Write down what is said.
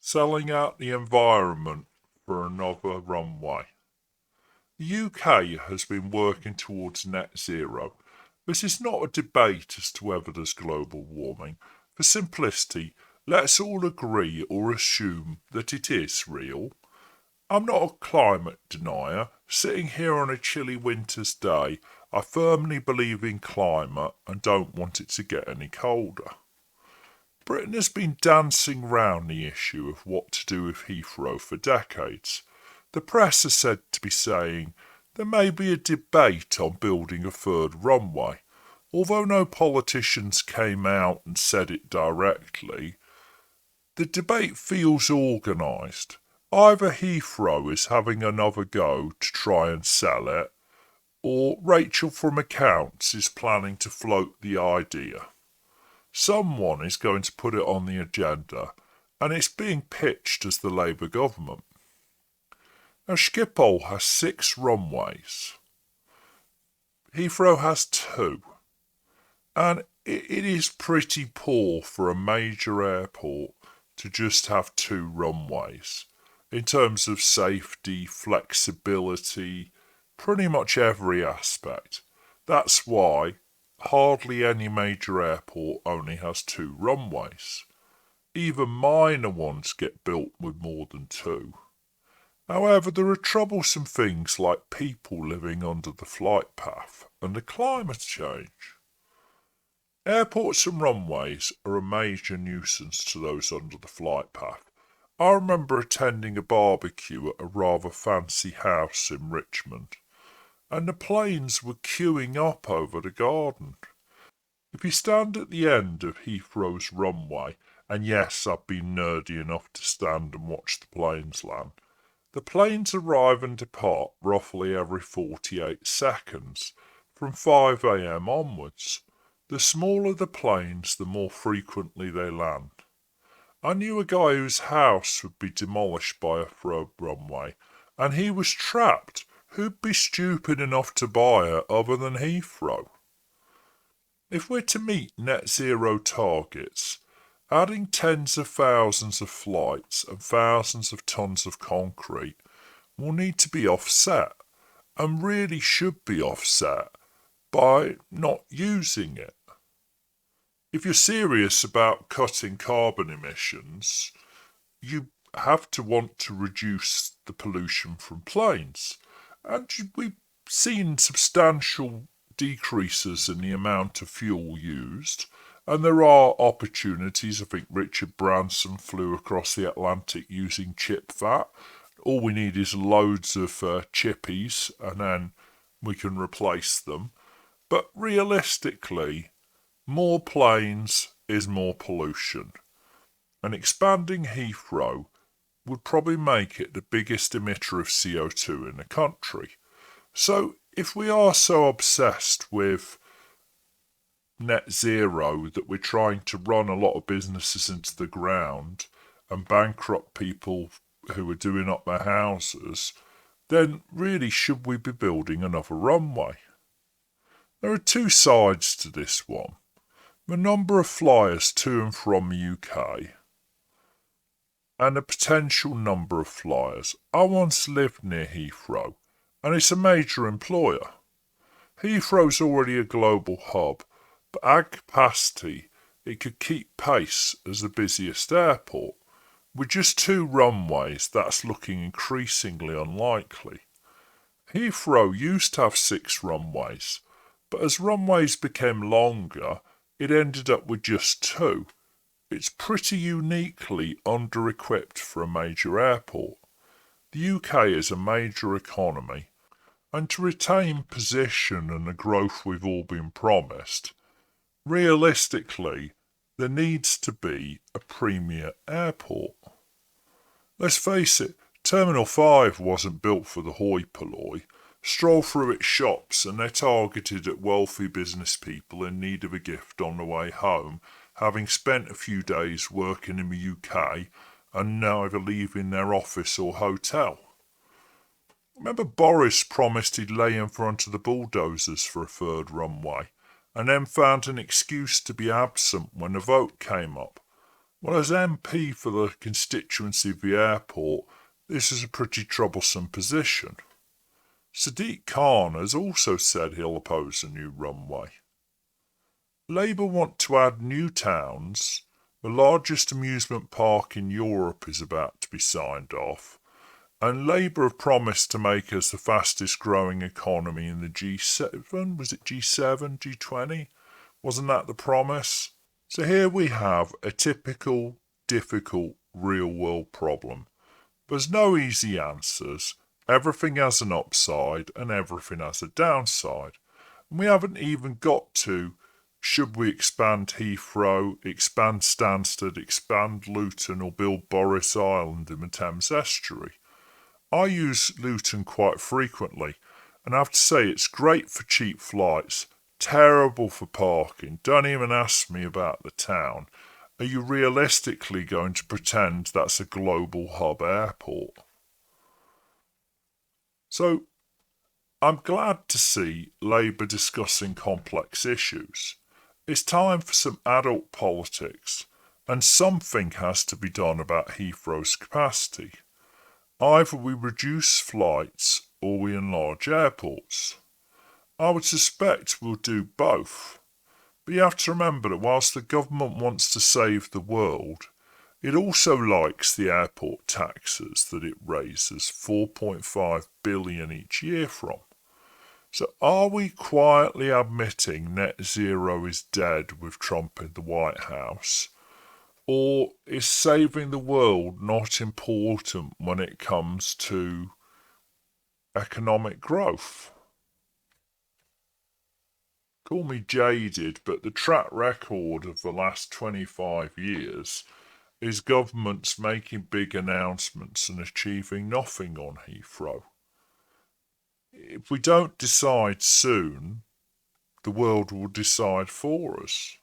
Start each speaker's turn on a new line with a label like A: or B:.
A: Selling out the environment for another runway. The UK has been working towards net zero. This is not a debate as to whether there's global warming. For simplicity, let's all agree or assume that it is real. I'm not a climate denier. Sitting here on a chilly winter's day, I firmly believe in climate and don't want it to get any colder. Britain has been dancing round the issue of what to do with Heathrow for decades. The press are said to be saying there may be a debate on building a third runway. Although no politicians came out and said it directly, the debate feels organised. Either Heathrow is having another go to try and sell it, or Rachel from Accounts is planning to float the idea. Someone is going to put it on the agenda, and it's being pitched as the Labour government. Now, Schiphol has 6 runways. Heathrow has 2. And it is pretty poor for a major airport to just have 2 runways. In terms of safety, flexibility, pretty much every aspect. That's why hardly any major airport only has 2 runways. Even minor ones get built with more than 2. However, there are troublesome things like people living under the flight path and the climate change. Airports and runways are a major nuisance to those under the flight path. I remember attending a barbecue at a rather fancy house in Richmond, and the planes were queuing up over the garden. If you stand at the end of Heathrow's runway, and yes, I've been nerdy enough to stand and watch the planes land, the planes arrive and depart roughly every 48 seconds, from 5 a.m. onwards. The smaller the planes, the more frequently they land. I knew a guy whose house would be demolished by a third runway, and he was trapped. Who'd be stupid enough to buy it other than Heathrow? If we're to meet net zero targets, adding tens of thousands of flights and thousands of tons of concrete will need to be offset, and really should be offset by not using it. If you're serious about cutting carbon emissions, you have to want to reduce the pollution from planes. And we've seen substantial decreases in the amount of fuel used, and there are opportunities. I think Richard Branson flew across the Atlantic using chip fat. All we need is loads of chippies, and then we can replace them. But realistically, more planes is more pollution. And expanding Heathrow would probably make it the biggest emitter of CO2 in the country. So if we are so obsessed with net zero that we're trying to run a lot of businesses into the ground and bankrupt people who are doing up their houses, then really should we be building another runway? There are 2 sides to this one. The number of flyers to and from the UK and the potential number of flyers. I once lived near Heathrow, and it's a major employer. Heathrow's already a global hub, but at capacity it could keep pace as the busiest airport. With just 2 runways, that's looking increasingly unlikely. Heathrow used to have 6 runways, but as runways became longer, it ended up with just 2. It's pretty uniquely under-equipped for a major airport. The UK is a major economy, and to retain position and the growth we've all been promised, realistically, there needs to be a premier airport. Let's face it, Terminal 5 wasn't built for the hoi polloi. Stroll through its shops and they're targeted at wealthy business people in need of a gift on the way home, having spent a few days working in the UK and neither leaving their office or hotel. Remember Boris promised he'd lay in front of the bulldozers for a third runway, and then found an excuse to be absent when the vote came up. Well, as MP for the constituency of the airport, this is a pretty troublesome position. Sadiq Khan has also said he'll oppose a new runway. Labour want to add new towns. The largest amusement park in Europe is about to be signed off. And Labour have promised to make us the fastest growing economy in the G7. Was it G7, G20? Wasn't that the promise? So here we have a typical, difficult, real world problem. There's no easy answers. Everything has an upside and everything has a downside. And we haven't even got to should we expand Heathrow, expand Stansted, expand Luton, or build Boris Island in the Thames estuary. I use Luton quite frequently, and I have to say it's great for cheap flights, terrible for parking. Don't even ask me about the town. Are you realistically going to pretend that's a global hub airport? So, I'm glad to see Labour discussing complex issues. It's time for some adult politics, and something has to be done about Heathrow's capacity. Either we reduce flights or we enlarge airports. I would suspect we'll do both. But you have to remember that whilst the government wants to save the world, it also likes the airport taxes that it raises 4.5 billion each year from. So are we quietly admitting net zero is dead with Trump in the White House? Or is saving the world not important when it comes to economic growth? Call me jaded, but the track record of the last 25 years is governments making big announcements and achieving nothing on Heathrow. If we don't decide soon, the world will decide for us.